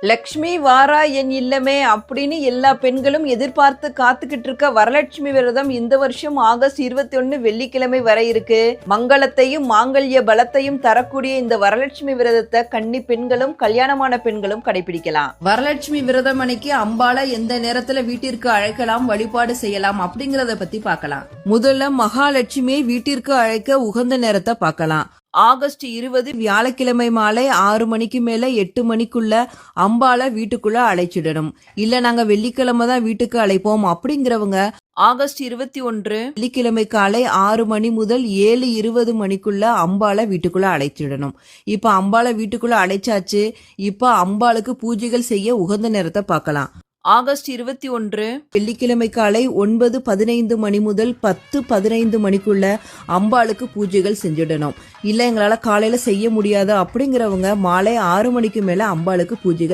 லக்ஷ்மி வாரா என் இல்லமே அப்படின்னு எல்லா பெண்களும் எதிர்பார்த்து காத்துக்கிட்டு இருக்க வரலட்சுமி விரதம் இந்த வருஷம் ஆகஸ்ட் 21 வெள்ளிக்கிழமை வரை இருக்கு. மங்களத்தையும் மாங்கல்ய பலத்தையும் தரக்கூடிய இந்த வரலட்சுமி விரதத்தை கன்னி பெண்களும் கல்யாணமான பெண்களும் கடைபிடிக்கலாம். வரலட்சுமி விரதம் அன்னைக்கு அம்பாளை எந்த நேரத்துல வீட்டிற்கு அழைக்கலாம், வழிபாடு செய்யலாம் அப்படிங்கறத பத்தி பார்க்கலாம். முதல்ல மகாலட்சுமியை வீட்டிற்கு அழைக்க உகந்த நேரத்தை பார்க்கலாம். ஆகஸ்ட் 20 வியாழக்கிழமை மாலை 6 மணிக்கு மேல 8 மணிக்குள்ள அம்பாளை வீட்டுக்குள்ள அழைச்சிடணும். இல்ல நாங்க வெள்ளிக்கிழமை தான் வீட்டுக்கு அழைப்போம் அப்படிங்கிறவங்க ஆகஸ்ட் 21 வெள்ளிக்கிழமை காலை 6 மணி முதல் 7:20 மணிக்குள்ள அம்பாளை வீட்டுக்குள்ள அழைச்சிடணும். இப்ப அம்பாளை வீட்டுக்குள்ள அழைச்சாச்சு. இப்ப அம்பாளுக்கு பூஜைகள் செய்ய உகந்த நேரத்தை பார்க்கலாம். ஆகஸ்ட் 21 வெள்ளிக்கிழமை காலை 9:15 மணி முதல் 10:15 மணிக்குள்ள அம்பாளுக்கு பூஜைகள் செஞ்சிடணும். இல்ல எங்களால காலையில செய்ய முடியாது அப்படிங்கிறவங்க மாலை 6 மணிக்கு மேல அம்பாளுக்கு பூஜைகள்